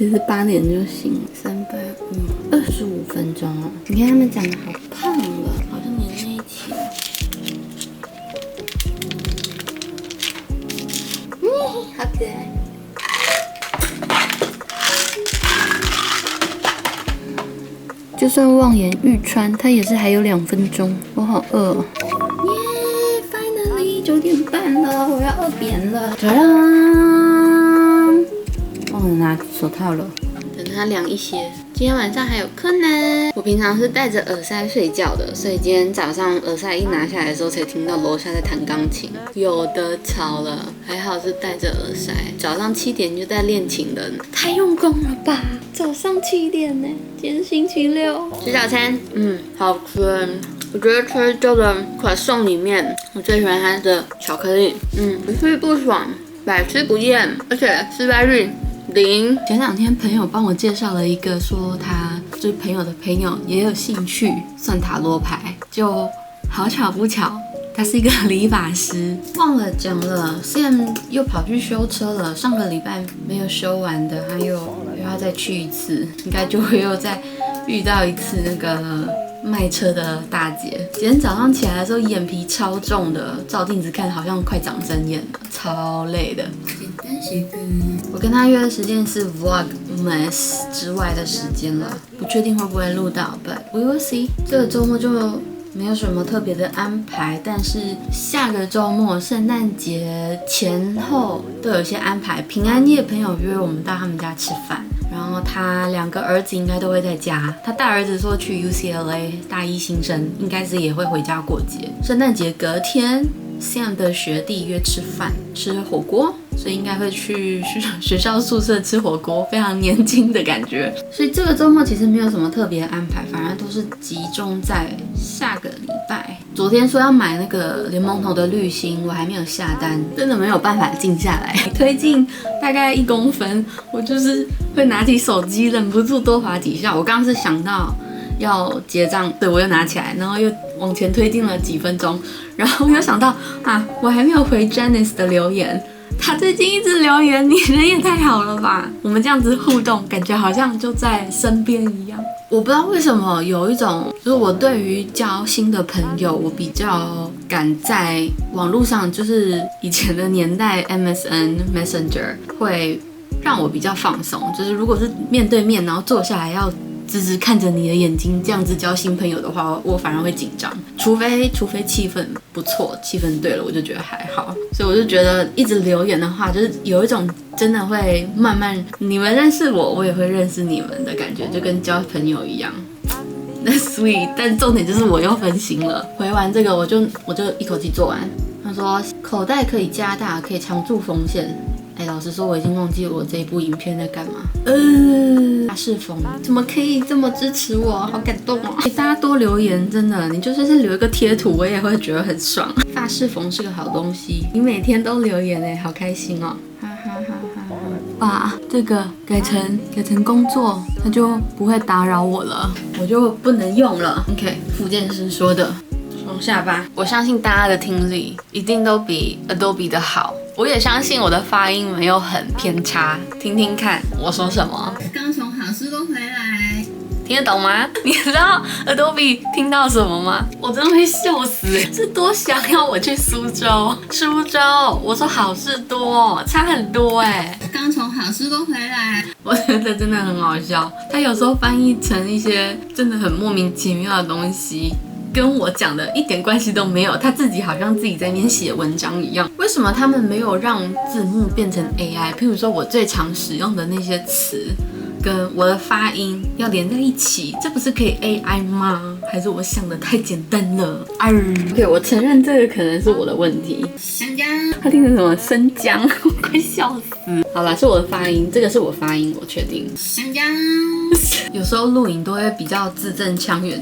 其实8点就醒，350，25分钟哦。你看他们长得好胖了，好像黏在一起了。好可爱。就算望眼欲穿，它也是还有2分钟。我好饿哦。耶 ，finally 9点半了，我要饿扁了。当当，忘了拿手套了，等它凉一些。今天晚上还有柯南。我平常是戴着耳塞睡觉的，所以今天早上耳塞一拿下来的时候，才听到楼下在弹钢琴，有的吵了。还好是戴着耳塞。早上7点就在练琴了，太用功了吧？早上7点呢，今天星期六。吃早餐，好吃。我觉得吃这个可颂里面，我最喜欢它的巧克力，不吃不爽，百吃不厌，而且失败率0。前2天朋友帮我介绍了一个，说他就是朋友的朋友也有兴趣算塔罗牌，就好巧不巧，他是一个理发师。忘了讲了 ，Sam 又跑去修车了，上个礼拜没有修完的，他又要再去一次，应该就会又再遇到一次那个卖车的大姐。今天早上起来的时候，眼皮超重的，照镜子看好像快长针眼了，超累的。简单写歌。我跟他约的时间是 Vlogmas 之外的时间了，不确定会不会录到 ，But we will see。这个周末就没有什么特别的安排，但是下个周末圣诞节前后都有一些安排。平安夜朋友约我们到他们家吃饭。然后他2个儿子应该都会在家，他大儿子说去 UCLA 大一新生，应该是也会回家过节。圣诞节隔天 ，Sam 的学弟约吃饭，吃火锅，所以应该会去学校宿舍吃火锅，非常年轻的感觉。所以这个周末其实没有什么特别安排，反而都是集中在下个礼拜。昨天说要买那个莲蓬头的滤芯，我还没有下单，真的没有办法静下来。推进大概1公分，我就是会拿起手机，忍不住多滑几下。我刚刚是想到要结账，对，我又拿起来，然后又往前推进了几分钟，然后又想到我还没有回 Janice 的留言。他最近一直留言，你人也太好了吧！我们这样子互动，感觉好像就在身边一样。我不知道为什么有一种，就是我对于交新的朋友，我比较敢在网络上，就是以前的年代 MSN Messenger 会让我比较放松。就是如果是面对面，然后坐下来要直直看着你的眼睛，这样子交新朋友的话，我反而会紧张。除非气氛不错，气氛对了，我就觉得还好。所以我就觉得一直留言的话，就是有一种真的会慢慢你们认识我，我也会认识你们的感觉，就跟交朋友一样。那 sweet， 但重点就是我又分心了。回完这个我就一口气做完。他说口袋可以加大，可以常驻缝线。老实说，我已经忘记我这一部影片在干嘛。大视缝怎么可以这么支持我？好感动哦！大家多留言，真的，你就算是留一个贴图，我也会觉得很爽。发饰缝是个好东西，你每天都留言好开心哦！哈哈哈哈！把这个改成工作，它就不会打扰我了，我就不能用了。OK， 复健师说的。双下巴，我相信大家的听力一定都比 Adobe 的好，我也相信我的发音没有很偏差。听听看我说什么。刚从好事多回来，听得懂吗？你知道 Adobe 听到什么吗？我真的会笑死，是多想要我去苏州，我说好事多，差很多刚从好事多回来，我觉得真的很好笑。他有时候翻译成一些真的很莫名其妙的东西。跟我讲的一点关系都没有，他自己好像自己在那边写文章一样。为什么他们没有让字幕变成 AI？ 譬如说我最常使用的那些词，跟我的发音要连在一起，这不是可以 AI 吗？还是我想的太简单了？OK， 我承认这个可能是我的问题。生姜，他听成什么生姜？我快笑死。好啦，是我的发音，这个是我发音，我确定。生姜，有时候录影都会比较字正腔圆。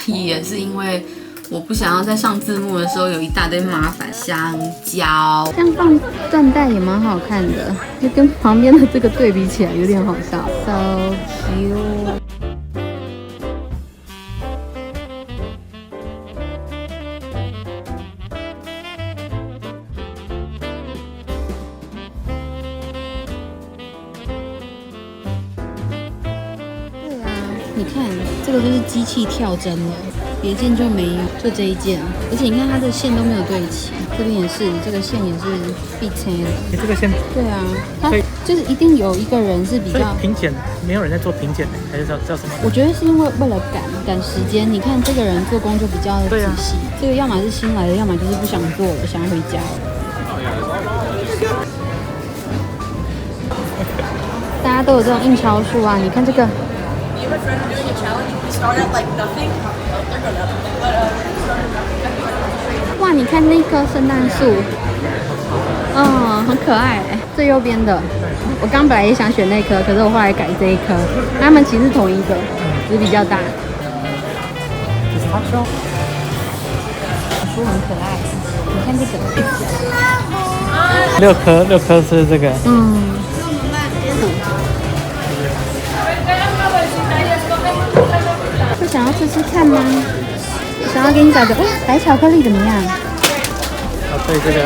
也是因为我不想要在上字幕的时候有一大堆麻烦。香蕉，这样放缎带也蛮好看的，就跟旁边的这个对比起来有点好笑。So cute。你看这个就是机器跳针的，别件就没有，就这一件。而且你看它的线都没有对齐，这边也是，这个线也是必切的。你这个线？对啊，它就是一定有一个人是比较平剪，没有人在做平剪的，还是叫什么？我觉得是因为为了赶时间，你看这个人做工就比较仔细。这个要么是新来的，要么就是不想做了，想回家了。大家都有这种印钞术啊，你看这个。哇，你看那棵圣诞树，很可爱。最右边的，我刚本来也想选那棵，可是我后来改这一棵。它们其实同一个，只是比较大。树很可爱，你看这个。6颗是这个。会想要吃吃看吗？想要给你找个白巧克力怎么样？对这个。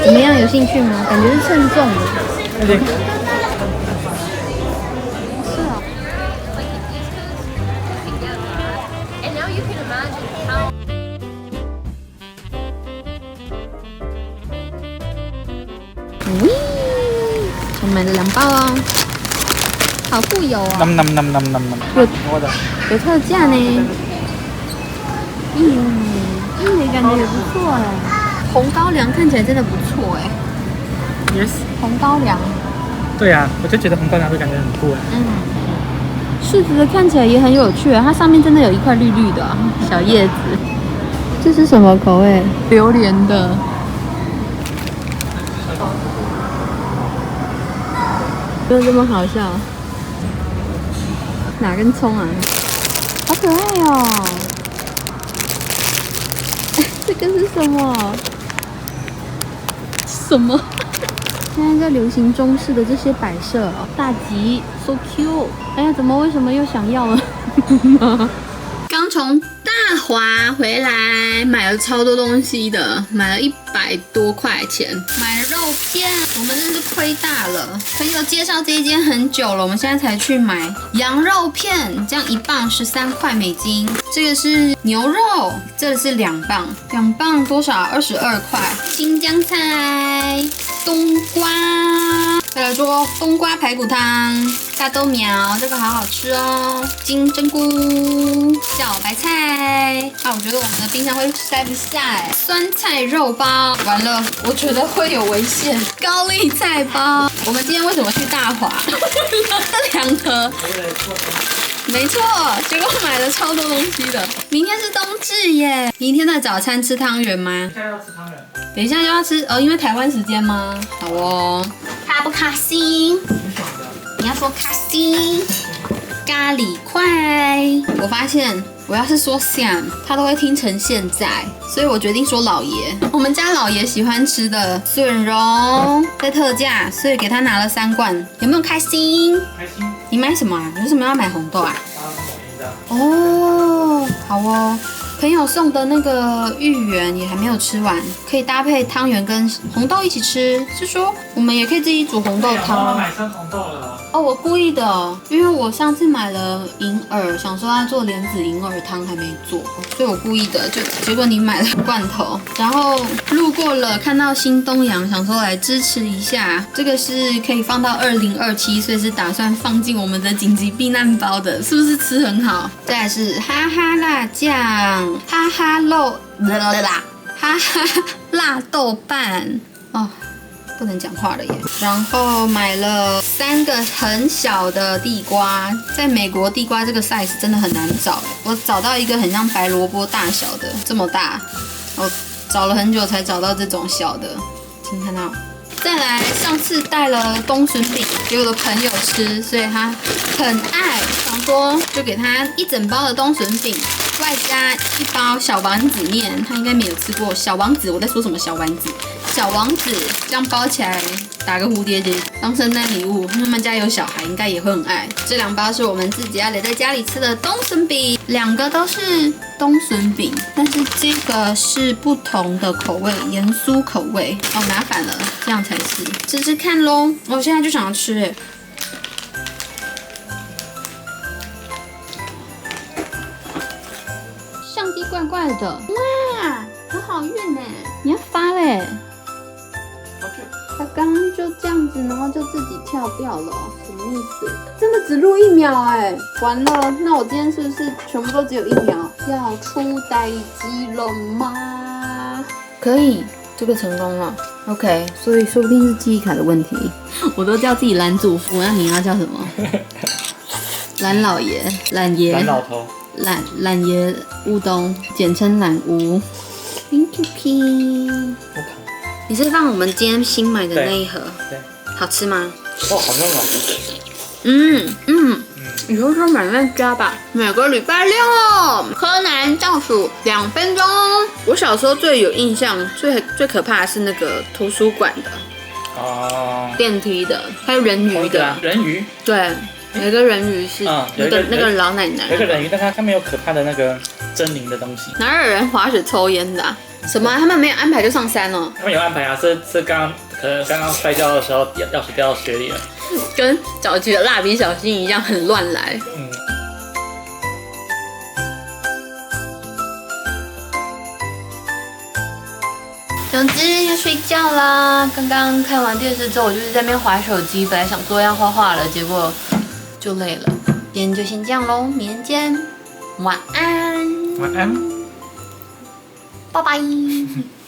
怎么样？有兴趣吗？感觉是称重的。是啊。我买了2包哦，好富有哦。有特价呢。感觉也不错哎。红高粱看起来真的不错哎。Yes。红高粱。对啊，我就觉得红高粱会感觉很酷哎。柿子的看起来也很有趣，它上面真的有一块绿绿的小叶子。这是什么口味？榴莲的。没有这么好笑。哪根葱啊？好可爱哦！这个是什么？什么？现在在流行中式的这些摆设哦，大吉 ，so cute。哎呀，为什么又想要了？刚从大华回来，买了超多东西的，买了100多块钱，买了肉片，我们真是亏大了。朋友介绍这一间很久了，我们现在才去买羊肉片，这样1磅13块美金。这个是牛肉，这个是2磅，2磅多少？22块。青江菜、冬瓜，再来做冬瓜排骨汤。大豆苗，这个好好吃哦。金针菇、小白菜，我觉得我们的冰箱会塞不下哎。酸菜肉包，完了，我觉得会有危险。高丽菜包，我们今天为什么去大华？这2盒。没错，结果买了超多东西的。明天是冬至耶，明天的早餐吃汤圆吗？现在要吃汤圆。等一下就要吃因为台湾时间吗？好哦。开不开心？你要说开心。咖喱块，我发现我要是说 Sam， 他都会听成现在，所以我决定说老爷。我们家老爷喜欢吃的笋蓉在特价，所以给他拿了3罐。有没有开心？开心。你买什么啊？你为什么要买红豆啊？好哦。朋友送的那个芋圆也还没有吃完，可以搭配汤圆跟红豆一起吃。是说我们也可以自己煮红豆汤。我买生红豆了。我故意的，因为我上次买了银耳，想说要做莲子银耳汤还没做，所以我故意的。结果你买了罐头，然后路过了看到新东阳，想说来支持一下。这个是可以放到2027，所以是打算放进我们的紧急避难包的，是不是吃很好？再来是哈哈辣酱。哈哈肉，哈哈辣豆瓣不能讲话了耶。然后买了3个很小的地瓜，在美国地瓜这个 size 真的很难找，我找到一个很像白萝卜大小的，这么大，我找了很久才找到这种小的，请看到。再来，上次带了冬笋饼给我的朋友吃，所以他很爱，想说就给他1整包的冬笋饼，外加1包小王子面，他应该没有吃过小王子。我在说什么小丸子？小王子这样包起来，打个蝴蝶结当圣诞礼物，他们家有小孩应该也会很爱。这2包是我们自己要留在家里吃的冬笋饼，2个都是冬笋饼，但是这个是不同的口味，盐酥口味。拿反了，这样才是。吃吃看咯，我现在就想要吃怪的。哇，很好运呢！你要发嘞？他刚刚就这样子，然后就自己跳掉了，什么意思？真的只录1秒哎！完了，那我今天是不是全部都只有1秒？要出代机了吗？可以，这个成功了。OK， 所以说不定是记忆卡的问题。我都叫自己蓝祖父，那你要叫什么？蓝老爷、懒爷、蓝老头、懒爷乌冬，简称懒乌。Thank you, King。你是放我们今天新买的那一盒？对。好吃吗？哦，好嫩哦。以后就买那家吧。每个礼拜6，柯南倒数2分钟。我小时候最有印象、最可怕的是那个图书馆的。哦。电梯的，还有人鱼的。人鱼。对，有一个人鱼是那个老奶奶。有一个人鱼，但它上面有可怕的那个狰狞的东西。哪有人滑雪抽烟的啊？什么？他们没有安排就上山了？他们有安排啊，是刚刚摔跤的时候，钥匙掉到水里了，跟早期的蜡笔小新一样，很乱来。总之要睡觉啦。刚刚看完电视之后，我就是在那边滑手机，本来想说要画画了，结果就累了。今天就先这样喽，明天见，晚安。晚安。拜拜。